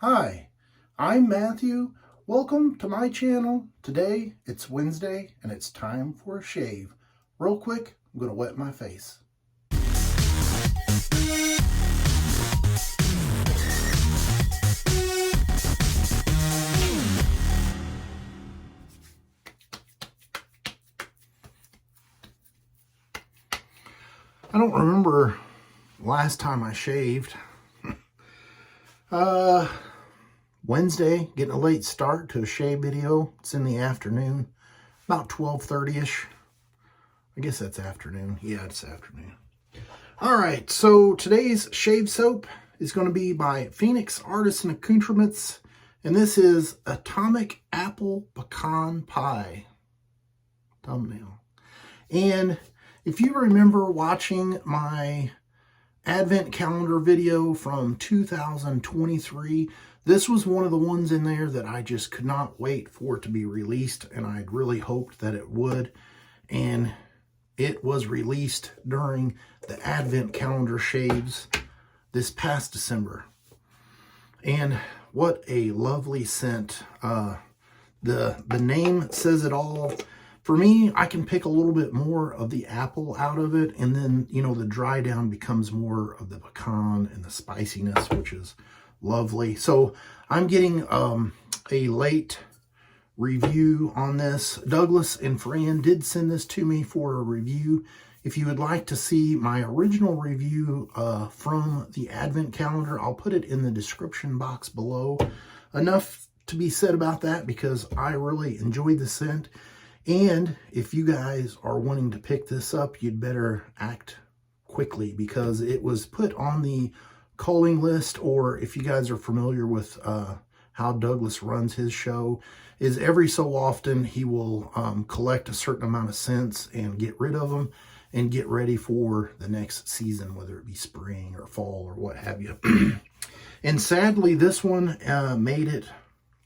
Hi, I'm Matthew. Welcome to my channel. Today it's Wednesday and it's time for a shave. Real quick, I'm going to wet my face. I don't remember last time I shaved. Wednesday, getting a late start to a shave video. It's in the afternoon, about 12:30ish. I guess that's afternoon. Yeah, it's afternoon. All right, so today's shave soap is going to be by Phoenix Artisan Accoutrements, and this is Atomic Apple Pecan Pie thumbnail. And if you remember watching my Advent calendar video from 2023, this was one of the ones in there that I just could not wait for it to be released, and I'd really hoped that it would. And it was released during the Advent calendar shaves this past December. And what a lovely scent. The name says it all. For me, I can pick a little bit more of the apple out of it, and then, you know, the dry down becomes more of the pecan and the spiciness, which is lovely. So I'm getting a late review on this. Douglas and Fran did send this to me for a review. If you would like to see my original review from the Advent calendar, I'll put it in the description box below. Enough to be said about that because I really enjoyed the scent. And if you guys are wanting to pick this up, you'd better act quickly because it was put on the calling list, or if you guys are familiar with how Douglas runs his show, is every so often he will collect a certain amount of scents and get rid of them and get ready for the next season, whether it be spring or fall or what have you. And sadly, this one made it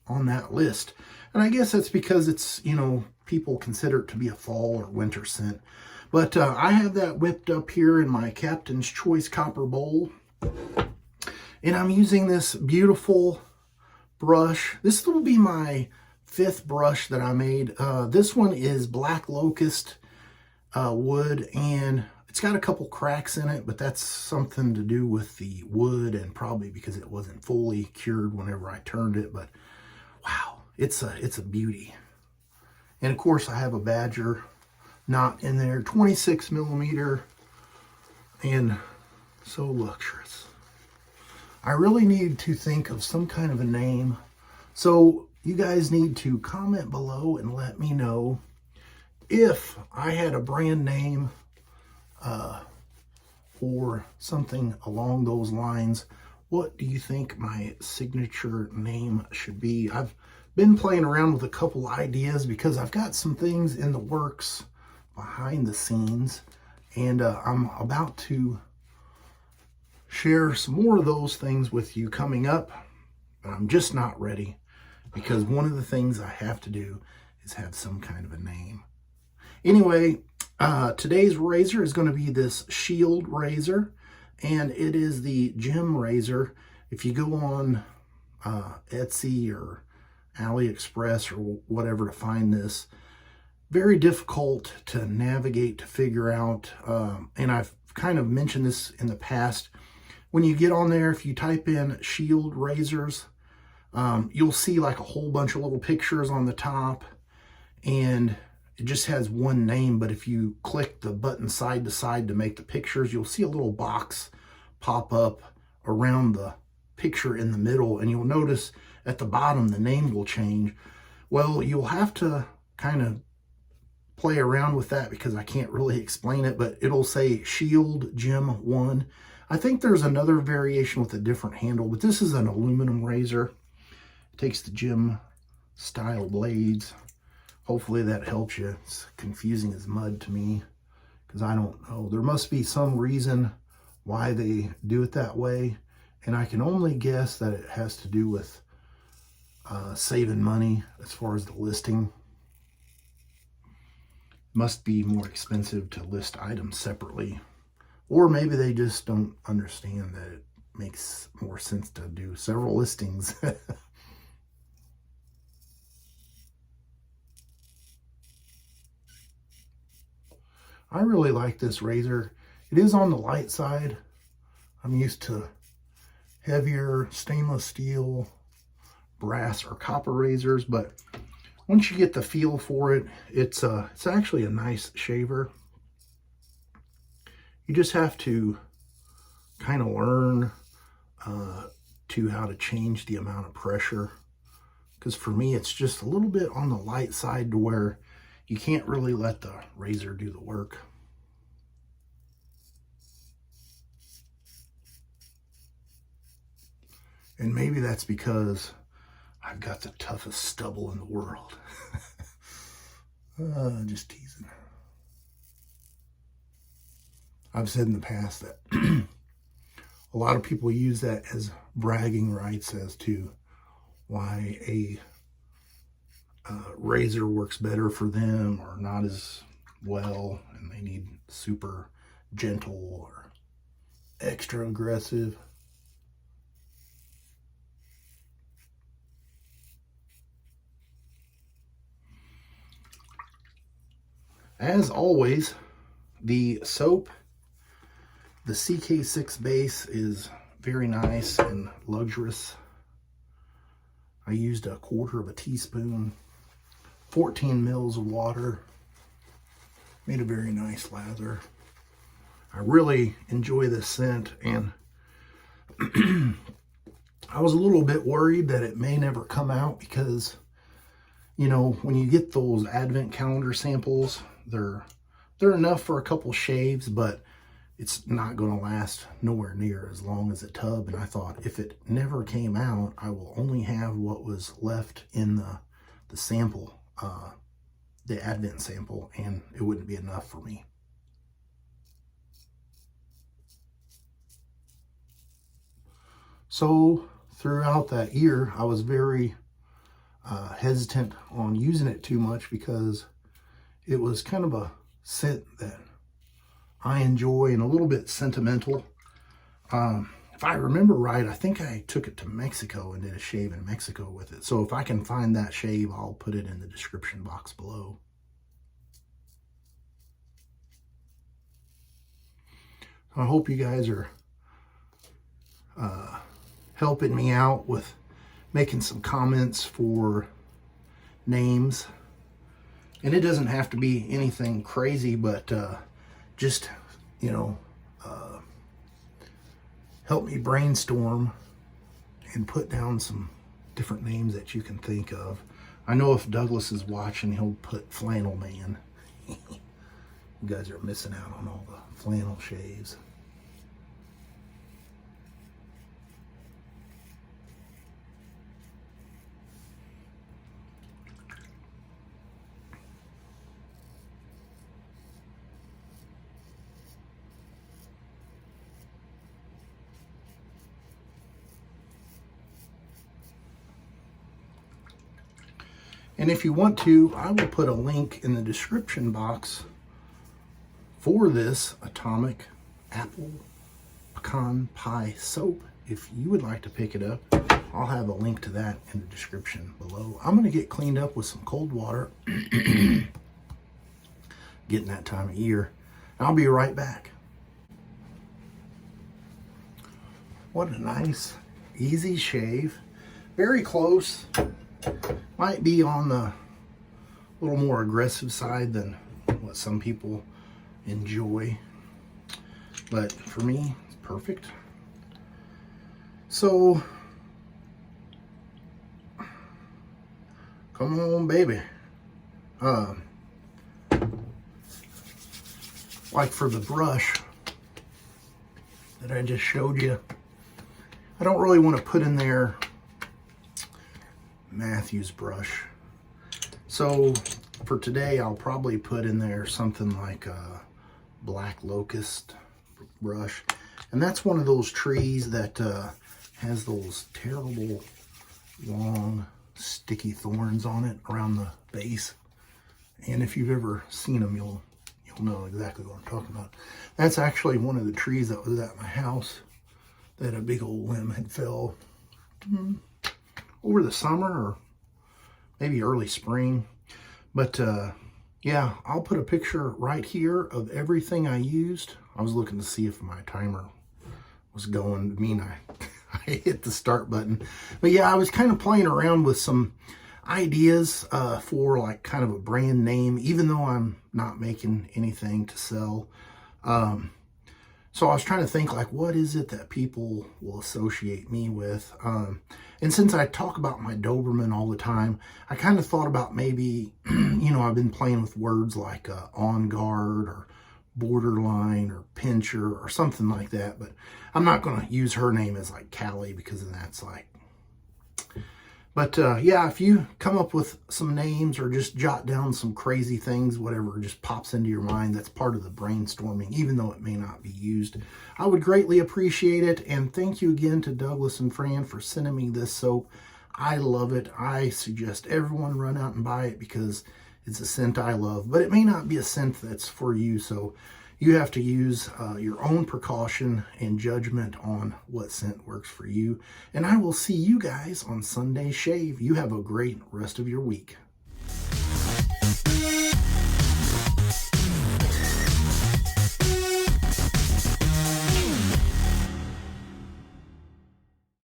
on that list. And I guess that's because it's, you know, people consider it to be a fall or winter scent. But I have that whipped up here in my Captain's Choice copper bowl. And I'm using this beautiful brush. This will be my 5th brush that I made. This one is Black Locust wood, and it's got a couple cracks in it, but that's something to do with the wood and probably because it wasn't fully cured whenever I turned it. But wow, it's a beauty. And of course I have a Badger knot in there, 26 millimeter, and so luxurious. I really need to think of some kind of a name. So you guys need to comment below and let me know if I had a brand name or something along those lines. What do you think my signature name should be? I've been playing around with a couple ideas because I've got some things in the works behind the scenes, and I'm about to share some more of those things with you coming up, but I'm just not ready because one of the things I have to do is have some kind of a name. Anyway, today's razor is going to be this Shield razor, and it is the Gem razor. If you go on Etsy or AliExpress or whatever to find this, very difficult to navigate, to figure out, and I've kind of mentioned this in the past. When you get on there, if you type in Shield razors, you'll see like a whole bunch of little pictures on the top, and it just has one name. But if you click the button side to side to make the pictures, you'll see a little box pop up around the picture in the middle, and you'll notice at the bottom the name will change. Well, you'll have to kind of play around with that because I can't really explain it, but it'll say Shield Gem 1. I think there's another variation with a different handle, but this is an aluminum razor. It takes the Gem style blades. Hopefully that helps you. It's confusing as mud to me because I don't know. There must be some reason why they do it that way, and I can only guess that it has to do with saving money as far as the listing. Must be more expensive to list items separately, or maybe they just don't understand that it makes more sense to do several listings. I really like this razor. It is on the light side. I'm used to heavier stainless steel, brass, or copper razors, but once you get the feel for it, it's actually a nice shaver. You just have to kind of learn to how to change the amount of pressure, because for me it's just a little bit on the light side to where you can't really let the razor do the work. And maybe that's because I've got the toughest stubble in the world. Just teasing. I've said in the past that a lot of people use that as bragging rights as to why a razor works better for them or not as well, and they need super gentle or extra aggressive. As always, the soap, the CK6 base, is very nice and luxurious. I used 1/4 teaspoon, 14 mils of water, made a very nice lather. I really enjoy this scent, and I was a little bit worried that it may never come out because, you know, when you get those advent calendar samples, they're enough for a couple shaves, but it's not going to last nowhere near as long as a tub. And I thought, if it never came out, I will only have what was left in the sample, the advent sample, and it wouldn't be enough for me. So throughout that year, I was very hesitant on using it too much because it was kind of a scent that I enjoy and a little bit sentimental. If I remember right, I think I took it to Mexico and did a shave in Mexico with it. So if I can find that shave, I'll put it in the description box below. I hope you guys are helping me out with making some comments for names. And it doesn't have to be anything crazy, but just, you know, help me brainstorm and put down some different names that you can think of. I know if Douglas is watching, he'll put Flannel Man. You guys are missing out on all the flannel shaves. And if you want to, I will put a link in the description box for this Atomic Apple Pecan Pie Soap. If you would like to pick it up, I'll have a link to that in the description below. I'm going to get cleaned up with some cold water. Getting that time of year. I'll be right back. What a nice, easy shave. Very close. Might be on the little more aggressive side than what some people enjoy, but for me, it's perfect. So, come on, baby. Like for the brush that I just showed you, I don't really want to put in there Matthews brush. So for today, I'll probably put in there something like a Black Locust brush. And that's one of those trees that has those terrible long sticky thorns on it around the base. And if you've ever seen them, you'll know exactly what I'm talking about. That's actually one of the trees that was at my house that a big old limb had fell over the summer or maybe early spring. But yeah, I'll put a picture right here of everything I used. I was looking to see if my timer was going. I mean, I hit the start button. But yeah, I was kind of playing around with some ideas for like kind of a brand name, even though I'm not making anything to sell. So I was trying to think, like, what is it that people will associate me with? And since I talk about my Doberman all the time, I kind of thought about maybe, you know, I've been playing with words like on guard or borderline or pincher or something like that. But I'm not going to use her name as like Callie, because then that's like... But yeah, if you come up with some names or just jot down some crazy things, whatever just pops into your mind, that's part of the brainstorming, even though it may not be used. I would greatly appreciate it. And thank you again to Douglas and Fran for sending me this soap. I love it. I suggest everyone run out and buy it because it's a scent I love. But it may not be a scent that's for you, so you have to use your own precaution and judgment on what scent works for you. And I will see you guys on Sunday Shave. You have a great rest of your week.